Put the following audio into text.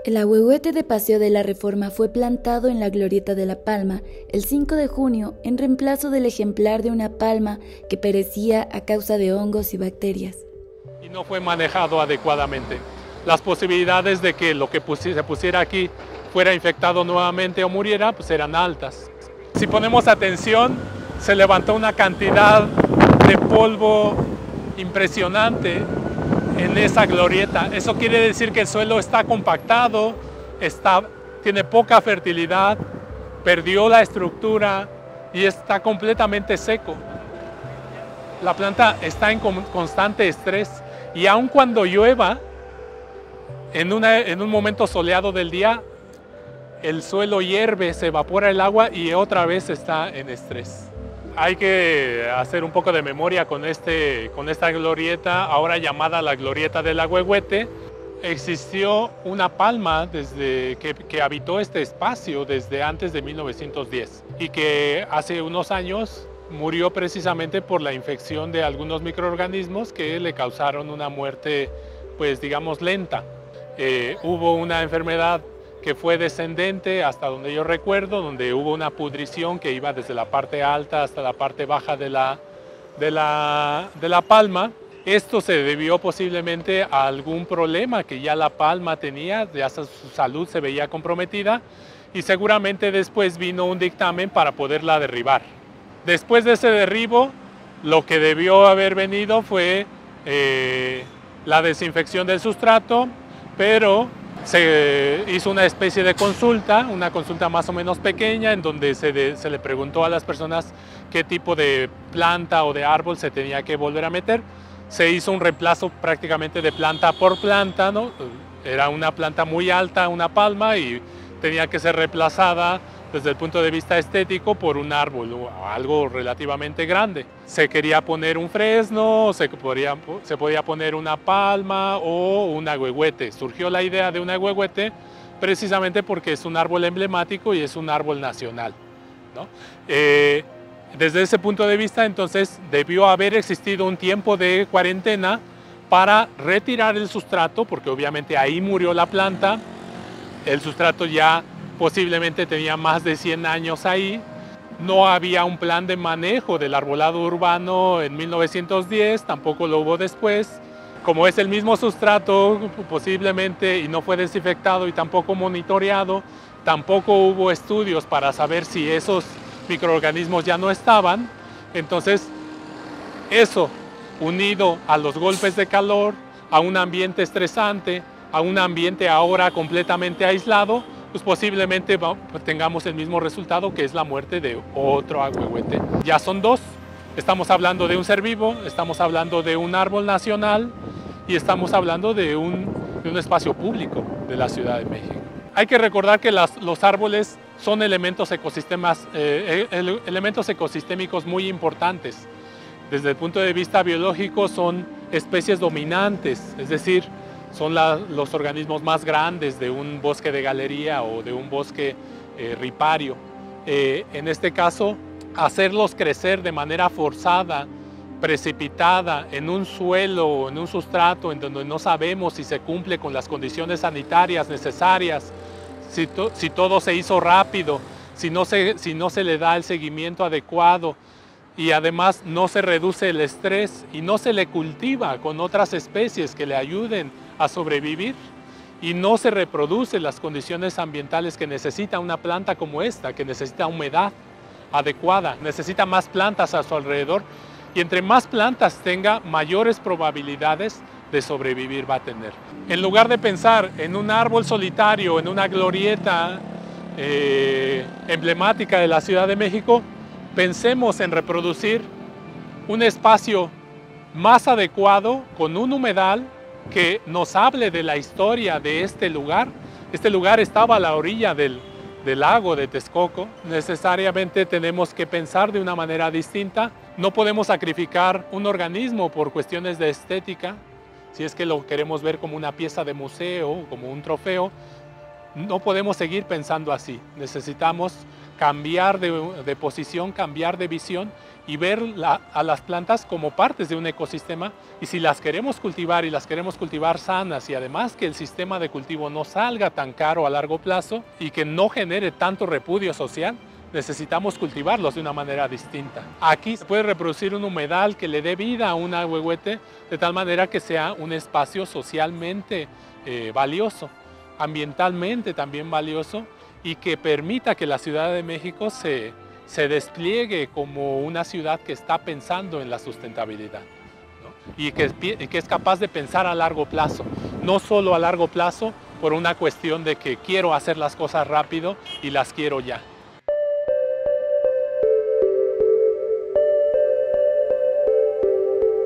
El ahuehuete de Paseo de la Reforma fue plantado en la Glorieta de La Palma el 5 de junio en reemplazo del ejemplar de una palma que perecía a causa de hongos y bacterias. Y no fue manejado adecuadamente. Las posibilidades de que lo que se pusiera aquí fuera infectado nuevamente o muriera, pues eran altas. Si ponemos atención, se levantó una cantidad de polvo impresionante en esa glorieta. Eso quiere decir que el suelo está compactado, tiene poca fertilidad, perdió la estructura y está completamente seco. La planta está en constante estrés y aun cuando llueva, en un momento soleado del día, el suelo hierve, se evapora el agua y otra vez está en estrés. Hay que hacer un poco de memoria con esta glorieta, ahora llamada la Glorieta del Ahuehuete. Existió una palma que habitó este espacio desde antes de 1910 y que hace unos años murió precisamente por la infección de algunos microorganismos que le causaron una muerte, pues digamos, lenta. Hubo una enfermedad que fue descendente hasta donde yo recuerdo, donde hubo una pudrición que iba desde la parte alta hasta la parte baja de la palma. Esto se debió posiblemente a algún problema que ya la palma tenía, ya su salud se veía comprometida y seguramente después vino un dictamen para poderla derribar. Después de ese derribo, lo que debió haber venido fue la desinfección del sustrato, pero se hizo una especie de consulta, una consulta más o menos pequeña, en donde se le preguntó a las personas qué tipo de planta o de árbol se tenía que volver a meter. Se hizo un reemplazo prácticamente de planta por planta, ¿no? Era una planta muy alta, una palma, y tenía que ser reemplazada desde el punto de vista estético por un árbol o algo relativamente grande. Se quería poner un fresno, se podía poner una palma o un ahuehuete. Surgió la idea de un ahuehuete precisamente porque es un árbol emblemático y es un árbol nacional, ¿no? Desde ese punto de vista, entonces, debió haber existido un tiempo de cuarentena para retirar el sustrato, porque obviamente ahí murió la planta. El sustrato ya posiblemente tenía más de 100 años ahí. No había un plan de manejo del arbolado urbano en 1910, tampoco lo hubo después. Como es el mismo sustrato posiblemente y no fue desinfectado y tampoco monitoreado, tampoco hubo estudios para saber si esos microorganismos ya no estaban. Entonces, eso unido a los golpes de calor, a un ambiente estresante, a un ambiente ahora completamente aislado, pues posiblemente tengamos el mismo resultado, que es la muerte de otro ahuehuete. Ya son dos. Estamos hablando de un ser vivo, estamos hablando de un árbol nacional y estamos hablando de un espacio público de la Ciudad de México. Hay que recordar que los árboles son elementos ecosistémicos muy importantes. Desde el punto de vista biológico son especies dominantes, es decir, son los organismos más grandes de un bosque de galería o de un bosque ripario. En este caso, hacerlos crecer de manera forzada, precipitada, en un suelo o en un sustrato en donde no sabemos si se cumple con las condiciones sanitarias necesarias, si todo se hizo rápido, si no se le da el seguimiento adecuado y además no se reduce el estrés y no se le cultiva con otras especies que le ayuden a sobrevivir y no se reproducen las condiciones ambientales que necesita una planta como esta, que necesita humedad adecuada, necesita más plantas a su alrededor y entre más plantas tenga, mayores probabilidades de sobrevivir va a tener. En lugar de pensar en un árbol solitario, en una glorieta emblemática de la Ciudad de México, pensemos en reproducir un espacio más adecuado con un humedal que nos hable de la historia de este lugar. Este lugar estaba a la orilla del lago de Texcoco. Necesariamente tenemos que pensar de una manera distinta. No podemos sacrificar un organismo por cuestiones de estética. Si es que lo queremos ver como una pieza de museo, como un trofeo, no podemos seguir pensando así. Necesitamos cambiar de posición, cambiar de visión y ver a las plantas como partes de un ecosistema, y si las queremos cultivar y las queremos cultivar sanas y además que el sistema de cultivo no salga tan caro a largo plazo y que no genere tanto repudio social, necesitamos cultivarlos de una manera distinta. Aquí se puede reproducir un humedal que le dé vida a un ahuehuete de tal manera que sea un espacio socialmente valioso, ambientalmente también valioso, y que permita que la Ciudad de México se despliegue como una ciudad que está pensando en la sustentabilidad, ¿no? Y que es capaz de pensar a largo plazo, no solo a largo plazo por una cuestión de que quiero hacer las cosas rápido y las quiero ya.